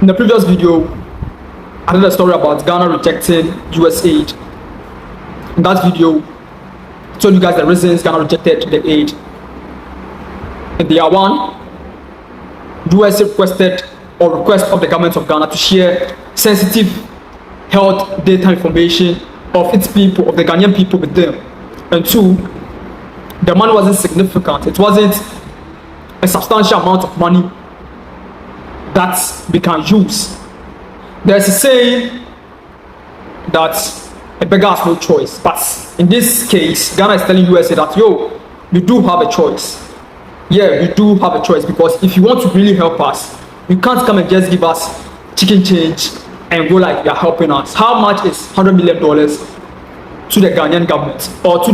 In the previous video, I did a story about Ghana rejecting US aid. In that video, I told you guys the reasons Ghana rejected the aid. And they are: one, US requested or request of the government of Ghana to share sensitive health data information of its people, of the Ghanaian people, with them. And two, the money wasn't significant. It wasn't a substantial amount of money that we can use. There's a saying that a beggar has no choice, but in this case, Ghana is telling USA that, yo, you do have a choice. Yeah, you do have a choice, because if you want to really help us, you can't come and just give us chicken change and go like you're helping us. How much is $100 million to the Ghanaian government, or to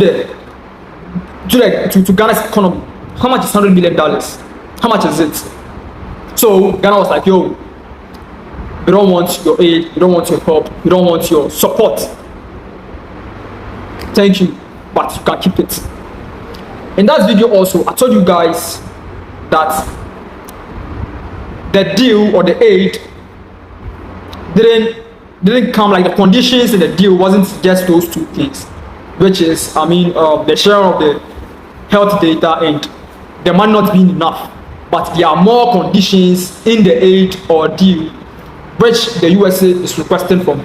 Ghana's economy? How much is $100 million? How much is it? So Ghana was like, yo, we don't want your aid, we don't want your help, we don't want your support. Thank you, but you can keep it. In that video also, I told you guys that the deal or the aid didn't come, like the conditions in the deal wasn't just those two things, which is, the share of the health data and the money not being enough. But there are more conditions in the aid or deal which the USA is requesting from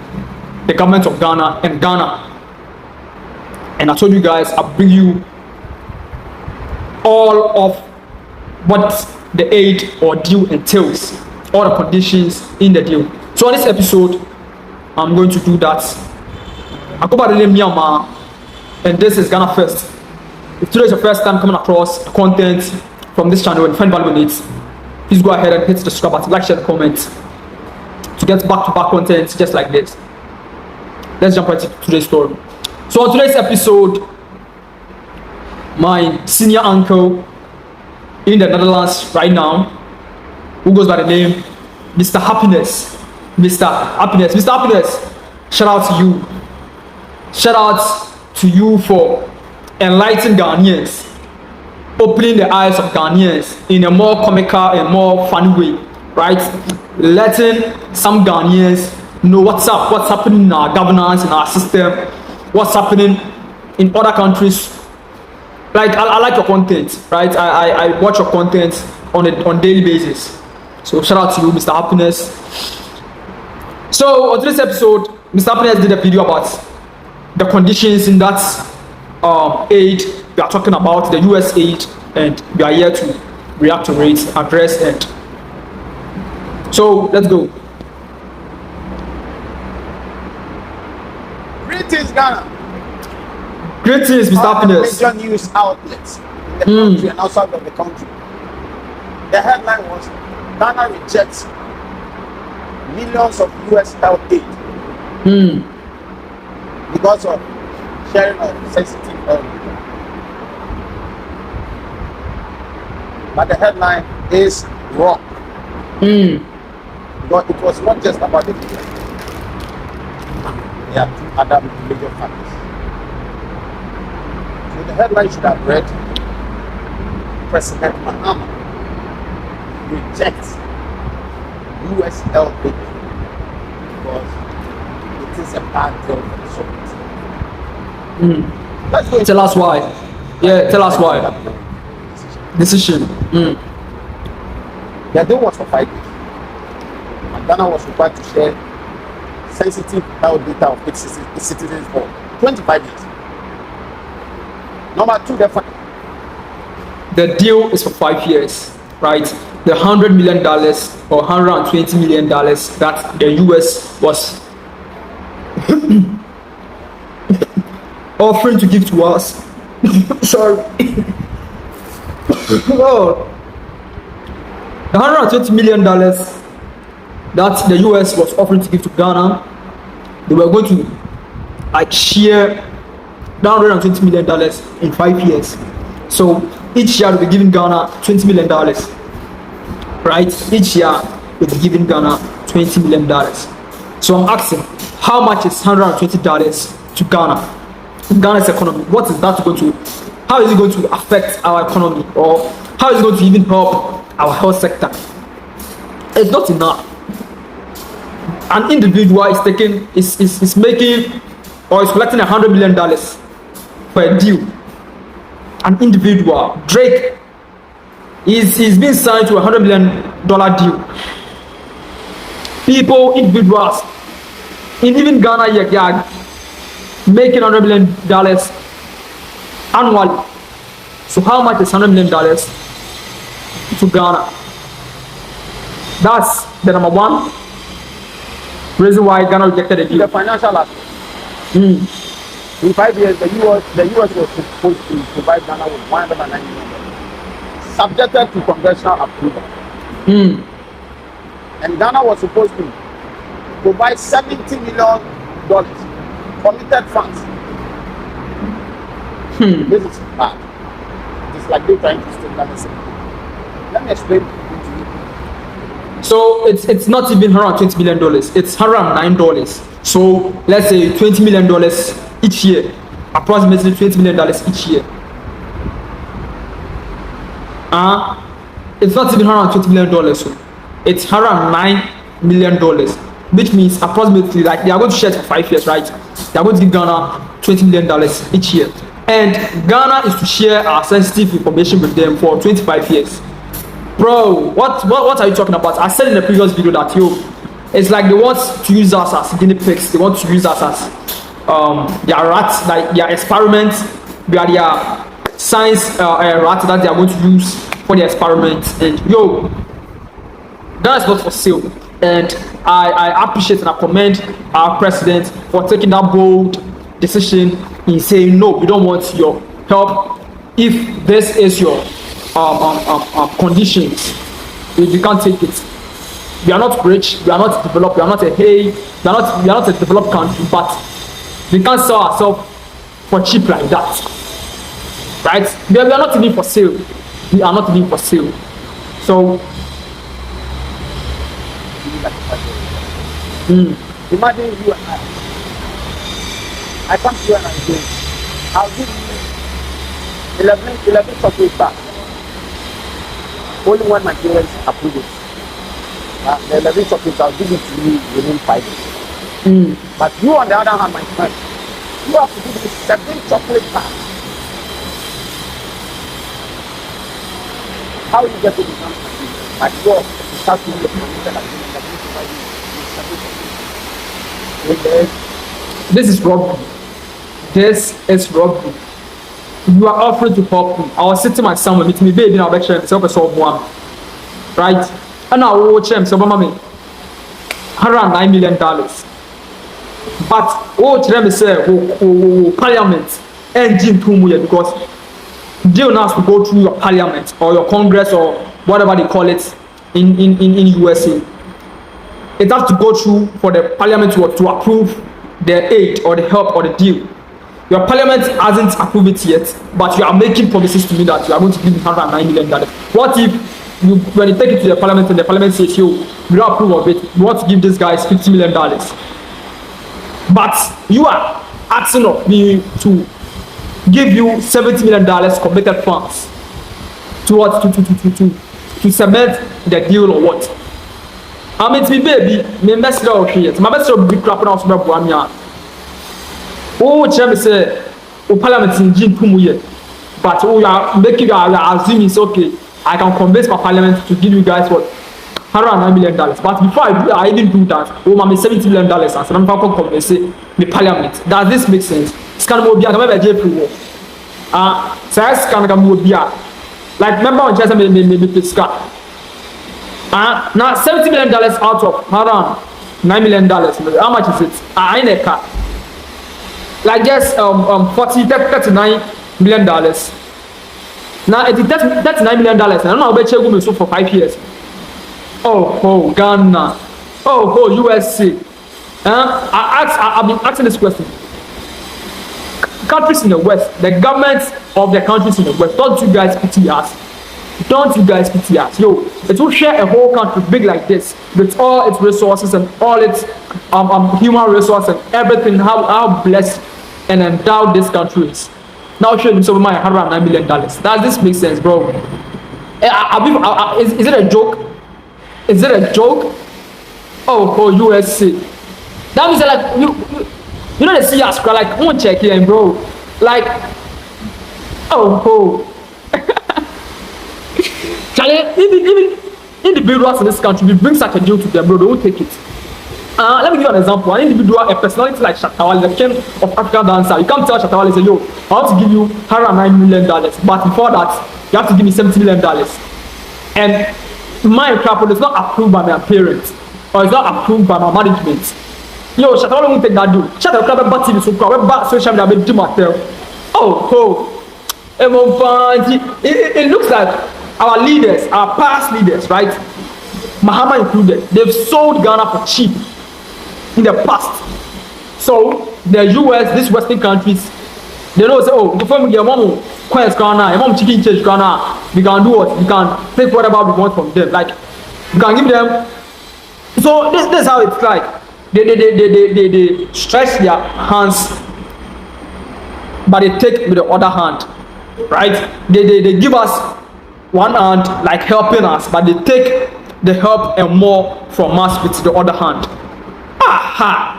the government of Ghana and Ghana. And I told you guys, I'll bring you all of what the aid or deal entails, all the conditions in the deal. So on this episode, I'm going to do that. I go by the name Mahama, and this is Ghana First. If today is your first time coming across content from this channel and you find value in it, please go ahead and hit the subscribe button, like, share, and comment to get back-to-back content just like this. Let's jump right into today's story. So on today's episode, my senior uncle in the Netherlands right now, who goes by the name Mr. Happiness. Mr. Happiness, shout out to you. Shout out to you for enlightening Ghanaians, opening the eyes of Ghanaians in a more comical and more funny way, right? Letting some Ghanaians know what's happening in our governance, in our system, what's happening in other countries. Like, I like your content, right? I watch your content on daily basis. So shout out to you, Mr. Happiness. So on today's episode, Mr. Happiness did a video about the conditions in that aid we are talking about, the US aid, and we are here to react to it, address it. So let's go. Greetings, Ghana. Greetings, Mr. Happiness. Major news outlets in the country and outside of the country. The headline was: Ghana rejects millions of US health aid because of sharing of sensitive health data. But the headline is wrong. Because it was not just about the data. There are two other major factors. So the headline should have read: President Mahama rejects US health aid because it is a bad deal for the Soviets. Let's go. Tell us why. Yeah, tell us why. Decision. The deal was for 5 years. And Ghana was required to share sensitive health data of its citizens for 25 years. Number two, the deal is for 5 years, right? The $100 million or $120 million that the US was offering to give to us. Sorry. Oh. The $120 million that the US was offering to give to Ghana, they were going to share $120 million in 5 years. So each year we'll be giving Ghana $20 million. Right? Each year we'll be giving Ghana $20 million. So I'm asking, how much is $120 to Ghana? Ghana's economy. What is that going to? How is it going to affect our economy, or how is it going to even help our health sector? It's not enough. an individual is taking is making or is collecting $100 million for a deal. An individual, Drake, is being signed to $100 million deal. People, individuals, in even Ghana, they are making $100 million annually. So how much is $100 million to Ghana? That's the number one reason why Ghana rejected the deal. The financial aspect. In 5 years, the US was supposed to provide Ghana with $190 million, subjected to congressional approval. And Ghana was supposed to provide $70 million committed funds. This is bad. It's like they're trying to steal Ghana's. Let me explain it to you. So it's not even $120 million. It's $109. So let's say $20 million each year, approximately $20 million each year. It's not even $120 million. So it's $109 million, which means approximately, like, they are going to share it for 5 years, right? They are going to give Ghana $20 million each year, and Ghana is to share our sensitive information with them for 25 years. Bro, what are you talking about? I said in the previous video that it's like they want to use us as guinea pigs. They want to use us as their rats, like their experiments. We are their science rats that they are going to use for the experiments. And Ghana is not for sale. And I appreciate and I commend our president for taking that bold decision in saying, no, we don't want your help. If this is your conditions, you can't take it. We are not rich, we are not developed, we are not a developed country, but we can't sell ourselves for cheap like that. Right? We are not even for sale. We are not even for sale. So imagine you and I come to you and I say, I'll give you 11 chocolate bars. Only one Nigerians approve it. The 11 chocolates, I'll give it to you within 5 years. But you, on the other hand, my friend, you have to give me 7 chocolate bars. How you get to become Nigerian? Like God, it has to be a committed agreement that you provide you with 7 chocolates. This is robbery. This is robbery. You are offering to help me. I was sitting my son with me, baby, now lecture myself a solve one. Right? And now we'll watch him, so mommy. $109 million. But them say parliament and Jim Pumuye, because deal now has to go through your parliament or your congress or whatever they call it in USA. It has to go through for the parliament to approve the aid or the help or the deal. Your parliament hasn't approved it yet, but you are making promises to me that you are going to give me $109 million. What if when you take it to the parliament and the parliament says, we don't approve of it, we want to give these guys $50 million. But you are asking of me to give you $70 million committed funds to what? To cement the deal or what? I mean, to me, baby, my best love here. My best love be clapping out for Buamia. Say, parliament in Jim Pumuye. But we are making assuming it's okay. I can convince my parliament to give you guys what? $109 million. But before I even do that, $70 million. And so I'm going to convince the parliament. Does this make sense? It's kind of be a JP. So it's kind of be like, remember when Jesse made now $70 million out of $9 million. How much is it? I in a car. Like just $39 million. Now it is $39 million. I don't know how much you so for 5 years. Oh Ghana. Oh USA. I've been asking this question. Countries in the West, the governments of the countries in the West, don't you guys pity us? Don't you guys pity us? It will share a whole country big like this with all its resources and all its human resources and everything, how blessed and endowed this country is. Now show them some money, $109 million. Does this make sense, bro? Is it a joke? Is it a joke? Oh, USA. That means that, like you know they see us cry like won't check in, bro. Like oh. Charlie, even individuals in this country, we bring such a deal to them, bro, they won't take it. Let me give you an example. An individual, a personality like Shatawale, the king of African dancer, you can't tell Shatawale, say, yo, I want to give you $109 million, but before that, you have to give me $70 million. And my crap is not approved by my parents, or it's not approved by my management. Yo, Shatawale won't take that deal. Shatawale but TV so crap, but social media, do matter. It looks like our leaders, our past leaders, right? Mahama included, they've sold Ghana for cheap in the past. So the US, these Western countries, they know say, oh, before we get one coins Ghana, a mom chicken change Ghana, we can do what? We can take whatever we want from them. Like we can give them. So this is how it's like. They stretch their hands, but they take with the other hand, right? They give us one hand like helping us, but they take the help and more from us with the other hand. Aha!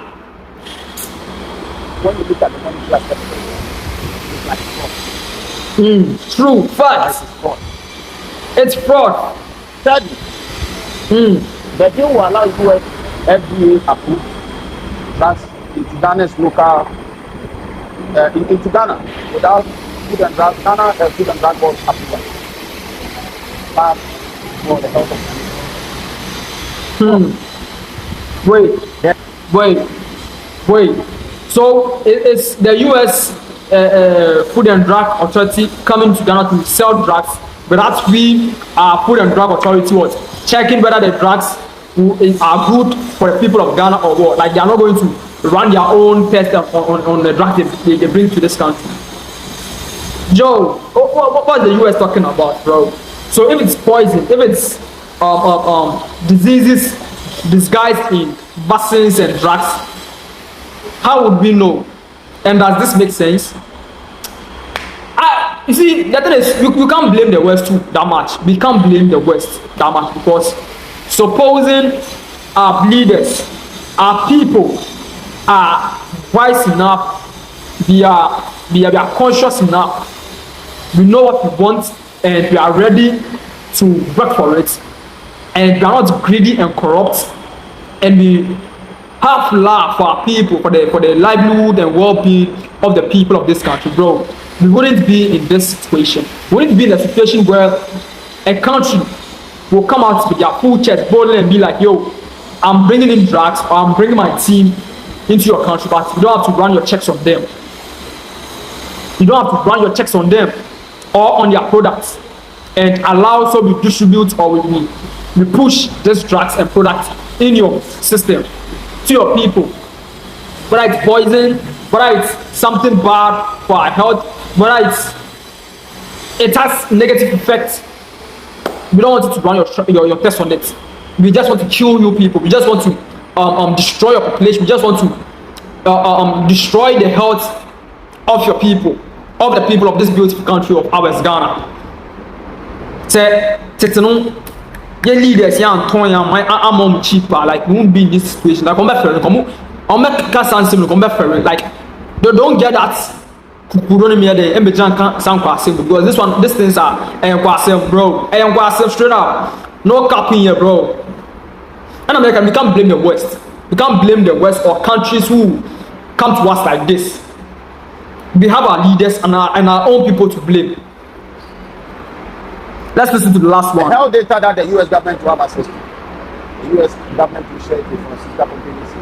When you look at the money class, it's like fraud. True, facts. It's fraud. Thirdly, the deal will allow US FDA approved drugs into Ghana's local into Ghana without food and drug Ghana food and drug board approval. But for the health of Wait. So it's the US Food and Drug Authority coming to Ghana to sell drugs, but that's we, Food and Drug Authority, was checking whether the drugs are good for the people of Ghana or what. Like they are not going to run their own test on the drugs they bring to this country. Joe, what is the US talking about, bro? So if it's poison, if it's diseases disguised in vaccines and drugs, how would we know? And does this make sense? You see, the thing is, you can't blame the West too that much. We can't blame the West that much because supposing our leaders, our people are wise enough, we are conscious enough, we know what we want, and we are ready to work for it, and we are not greedy and corrupt, and we have love for our people, for the livelihood and well-being of the people of this country, bro, we wouldn't be in this situation. We wouldn't be in a situation where a country will come out with their full chest boldly and be like, yo, I'm bringing in drugs, or I'm bringing my team into your country, but you don't have to run your checks on them. You don't have to run your checks on them or on their products, and allow so we distribute or we push these drugs and products in your system to your people, whether it's poison, whether it's something bad for our health, whether it has negative effects. We don't want you to run your test on it. We just want to kill you people. We just want to destroy your population. We just want to destroy the health of your people, of the people of this beautiful country of ours, Ghana. Your leaders, young Tony, I'm cheaper. Like, we won't be in this situation. Like, like, they don't get that. Because these things are bro. Straight up. No capping here, bro. And America, we can't blame the West. We can't blame the West or countries who come to us like this. We have our leaders and our own people to blame. Let's listen to the last one. The health data that the US government will have access to. The US government will share it with pharmaceutical companies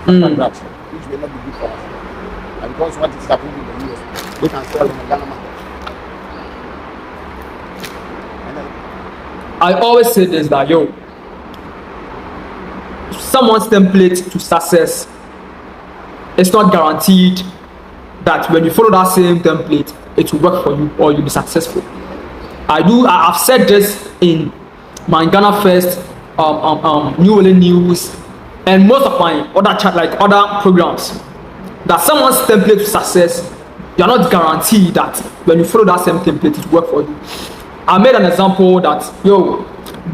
in the US. Drugs, which will not be good for us. And because what is happening in the US, they can sell in the Ghana market. I always say this, that yo, someone's template to success, it's not guaranteed that when you follow that same template, it will work for you or you'll be successful. I've said this in my Ghana First, New Orleans News, and most of my other programs, that someone's template to success, you're not guaranteed that when you follow that same template, it will work for you. I made an example that, yo,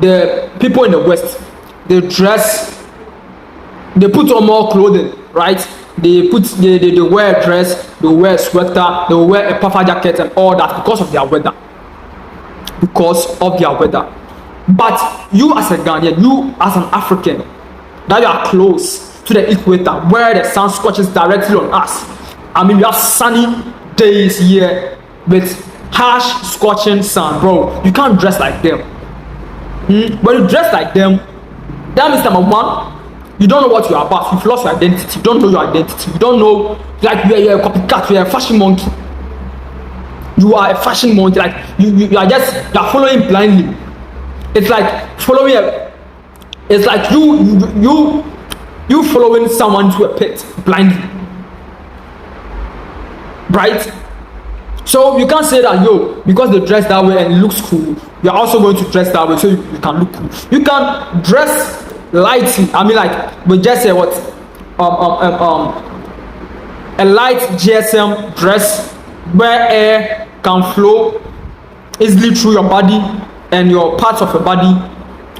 the people in the West, they dress They put on more clothing, right? They wear a dress, they wear a sweater, they wear a puffer jacket and all that because of their weather. Because of their weather. But you as a Ghanaian, you as an African, that you are close to the equator where the sun scorches directly on us. I mean, we have sunny days here with harsh scorching sun, bro. You can't dress like them. When you dress like them, that means number one, you don't know what you are about. You've lost your identity. You don't know your identity. You don't know, like you're a copycat, you're a fashion monkey. You are a fashion monkey. Like you are following blindly. It's like following it's like you following someone to a pit blindly. Right? So you can't say that, yo, because they dress that way and it looks cool, you're also going to dress that way so you can look cool. You can dress lightly. I mean, like we just say what a light GSM dress where air can flow easily through your body and your parts of your body,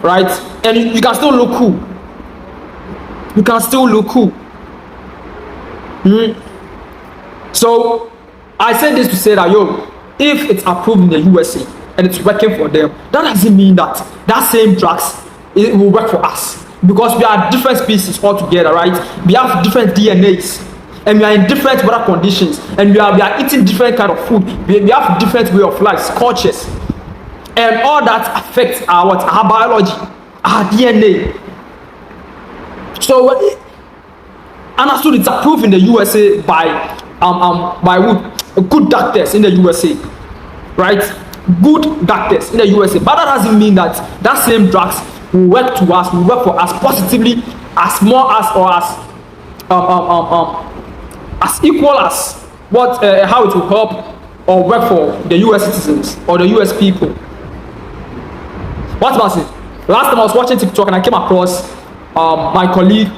right? And you can still look cool. You can still look cool. So I say this to say that, yo, if it's approved in the USA and it's working for them, that doesn't mean that that same drugs it will work for us, because we are different species altogether, right? We have different DNAs and we are in different weather conditions and we are eating different kind of food. We have different way of life, cultures, and all that affects our biology, our DNA. So understood, it's approved in the USA by good doctors in the USA, right? Good doctors in the USA, but that doesn't mean that that same drugs will work to us, will work for us positively, as more as or as equal as what how it will help or work for the US citizens or the US people. What was it? Last time I was watching TikTok and I came across my colleague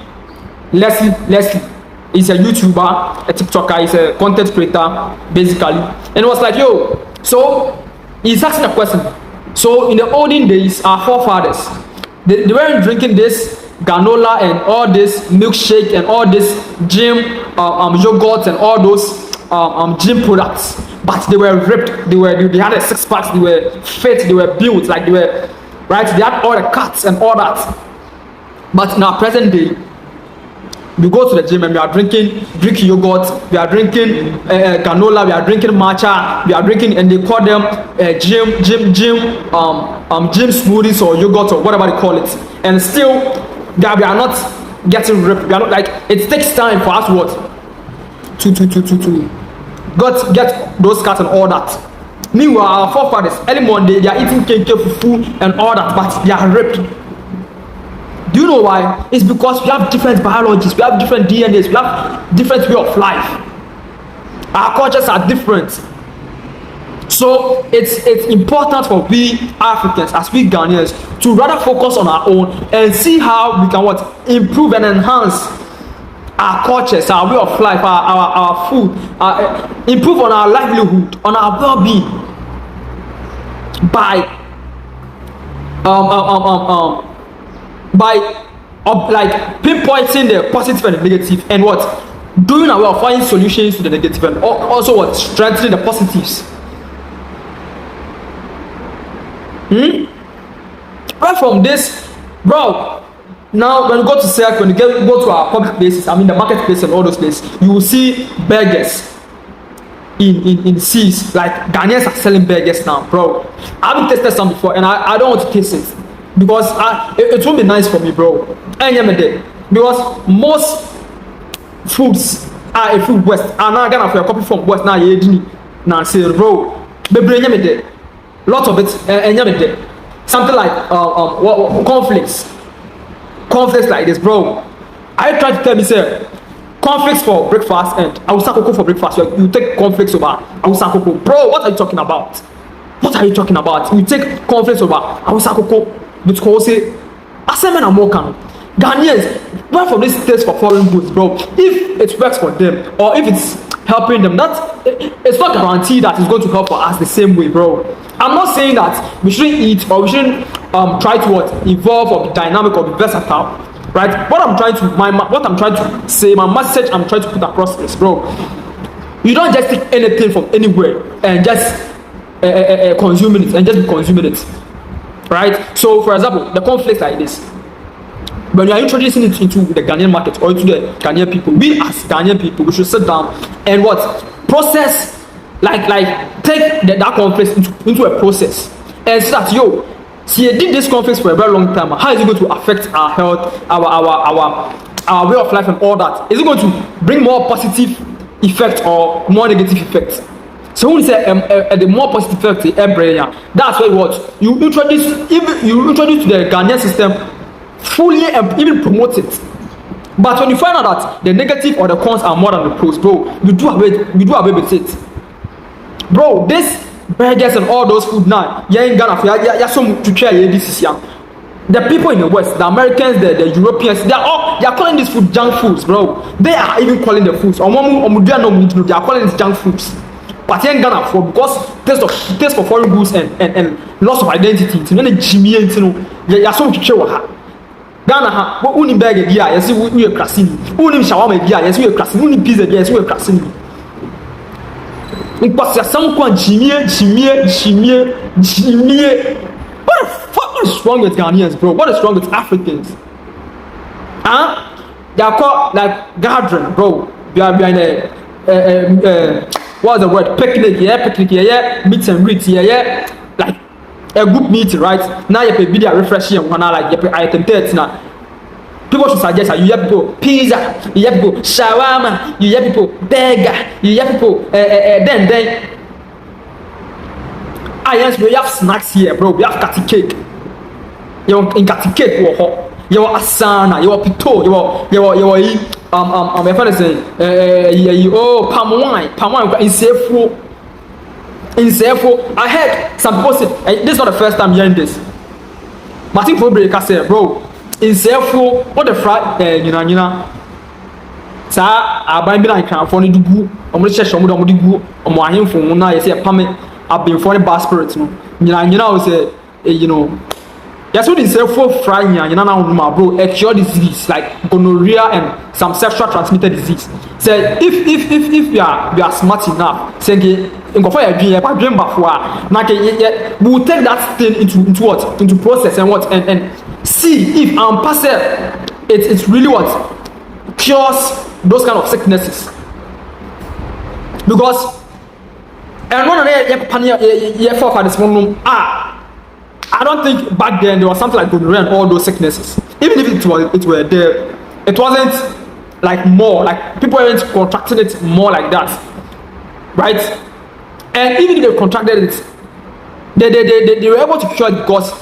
Leslie. He's a YouTuber, a TikToker, he's a content creator, basically. And it was like, yo, so he's asking a question. So in the olden days, our forefathers, they weren't drinking this granola and all this milkshake and all this gym yogurt and all those gym products. But they were ripped, they had a six packs, they were fit, they were built, like they were, right? They had all the cuts and all that. But in our present day, we go to the gym and we are drinking yogurt, we are drinking granola, we are drinking matcha, we are drinking, and they call them gym smoothies or yogurt or whatever they call it. And still, that we are not getting ripped. We are not, like, it takes time for us to get those cuts and all that. Meanwhile, our forefathers, early morning, they are eating cake, fufu and all that, but they are ripped. Do you know why? It's because we have different biologies, we have different DNAs, we have different way of life. Our cultures are different. So it's important for we Africans, as we Ghanaians, to rather focus on our own and see how we can improve and enhance our cultures, our way of life, our food, improve on our livelihood, on our well-being by like pinpointing the positive and the negative, and doing our way of finding solutions to the negative, and also strengthening the positives. Right from this, bro, now when you go to Cirque, when you go to our public places, I mean the marketplace and all those places, you will see burgers in seas. Like Ghanaians are selling burgers now, bro. I haven't tasted some before and I don't want to taste it, because it won't be nice for me, bro. Because most foods are a food west, and now Ghana for a copy from west now say, bro, lot of it something like cornflakes like this, bro. I tried to tell me, say, cornflakes for breakfast and awusa koko for breakfast. You take cornflakes over awusa koko, bro. What are you talking about? You take cornflakes over awusa koko because say asemen amokan Ghanaians, where from this taste for foreign goods, bro? If it works for them or if it's helping them, it's not guaranteed that it's going to help for us the same way, bro. I'm not saying that we shouldn't eat or we shouldn't try to evolve or be dynamic or be versatile, right? What I'm trying to say, my message I'm trying to put across is, bro, you don't just take anything from anywhere and just consuming it and just be consuming it, right? So, for example, the conflict like this, when you are introducing it into the Ghanaian market or into the Ghanaian people, we as Ghanaian people, we should sit down and process, like take that conflict into a process and start, see, you did this conflict for a very long time. How is it going to affect our health, our way of life and all that? Is it going to bring more positive effect or more negative effect? So when you say the more positive effect, that's why you introduce to the Ghanaian system fully and even promote it. But when you find out that the negative or the cons are more than the pros, bro, we do away with it. Bro, this burgers and all those food now, in Ghana, to try this young. The people in the West, the Americans, the Europeans, they are calling this food junk foods, bro. They are even calling the foods. They are calling it junk foods. But here in Ghana, because taste for foreign goods and loss of identity, Ghana, unim burger dia, yes, we are crasini. Unim shawarma dia, yes, we are crasini. Unim pizza dia, yes, we are crasini. Because there's some kind chimie. What the fuck is wrong with Ghanaians, bro? What is wrong with Africans? They are called like gathering, bro. We are in a what's the word? Picnic, meet and greet, like a group meeting, right? Now you pay video refreshing and like you pay item 30 now. People should suggest that you have people pizza, you have people shawarma, you have people burger, you have people then. Yes, we have snacks here, bro. We have catty cake. You want in catty cake, you want asana, you want pito, you want my friend say, palm wine in safe. I heard some people say, this is not the first time hearing this. Martin Probreaker said, bro, in Sefo, what the frat, sir, I buy me like a funny do, I'm rich, I'm going to go on my him from now. I say, I've been funny bad spirits, say, that's what in Sefo frying, bro, a cure disease like gonorrhea and some sexual transmitted disease. Say, if we are smart enough, say, we'll take that thing into what? Into process and see if pass it's really what cures those kind of sicknesses. Because and one of the I don't think back then there was something like gonorrhea and all those sicknesses. Even if it were there, it wasn't like more like people weren't contracting it more like that, right? And even if they contracted it, they were able to cure it because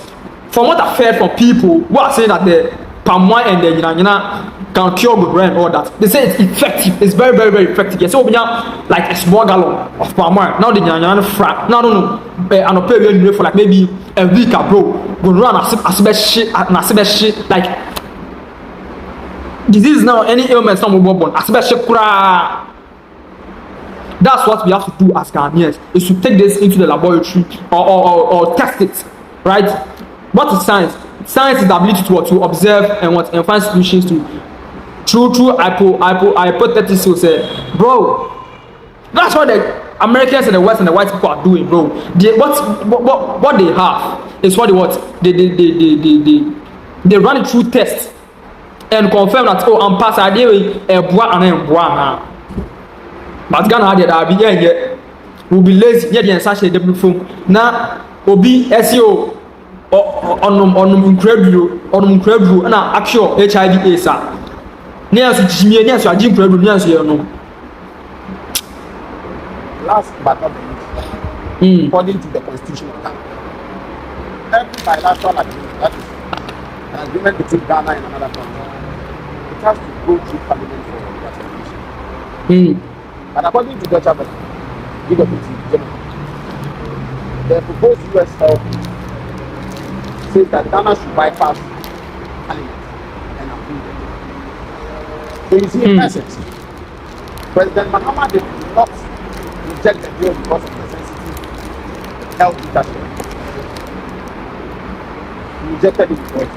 from what I've heard from people who are saying that the palm wine and the can cure gonorrhea and all that, they say it's effective. It's very, very, very effective. So we have like a small gallon of palm wine. Now the frat. Now no, and pay for like maybe a week, bro. Gonorrhea and shit like disease now. Any ailment, some will born. That's what we have to do as Ghanaians, is to take this into the laboratory or test it, right? What is science? Science is the ability to observe and find solutions to true hypothesis. So say, bro, that's what the Americans and the West and the white people are doing, bro. What they have is what they run it through tests and confirm that I'm pass idea a bois and a bois now. But Ghana had be here will be lazy yet the such a double phone. Now obi SEO on incredible and actual HIV AIDS. Near to Jimmy, near to Jim Credible, near to last but not least, according to the Constitution of Ghana, every bilateral agreement, that is an agreement between Ghana and another country, it has to go through Parliament for ratification. And according to Dutch Germany, the proposed US help says that Ghana should bypass Parliament and approve it. So you see, in essence, President Mahama did not reject the deal because of the sensitive health issue. He rejected it because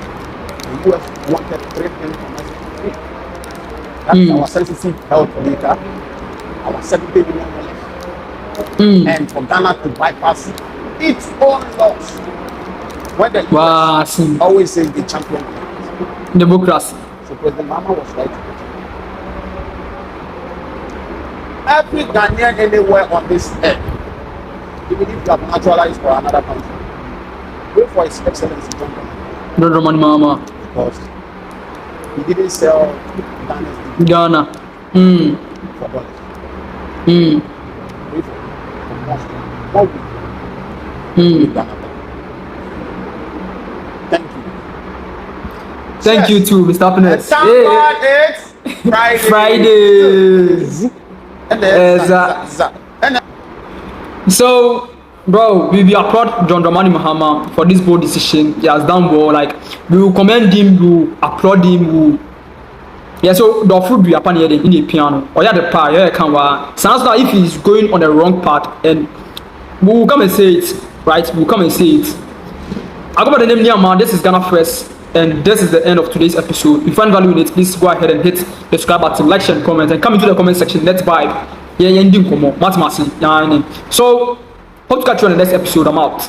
the US wanted 3 billion from us for free. That's our sensitive health data, our $70 billion. And for Ghana to bypass its own laws, when the US always says the champion democracy. So President Mahama was right. Every Ghanaian anywhere on this earth, even if you have naturalized for another country, wait for His Excellency Dramani Mahama. Because he didn't sell Ghana. For dollars. Wait for 1 week. Ghana. Thank you. Thank you too, Mr. Happiness. Thank God it's Friday. Fridays. So, bro, we applaud John Dramani Mahama for this bold decision. He has done well. Like, we will commend him, we will applaud him. So the food we are here in the piano. Or yeah, the part, yeah, can sounds like if he's going on the wrong path, and we will come and say it, right? We'll come and say it. I go by the name Niama. This is Ghana First. And this is the end of today's episode. If you find value in it, please go ahead and hit the subscribe button, like, share, and comment, and come into the comment section. Let's vibe. Yeah, ending como. So, hope to catch you on the next episode. I'm out.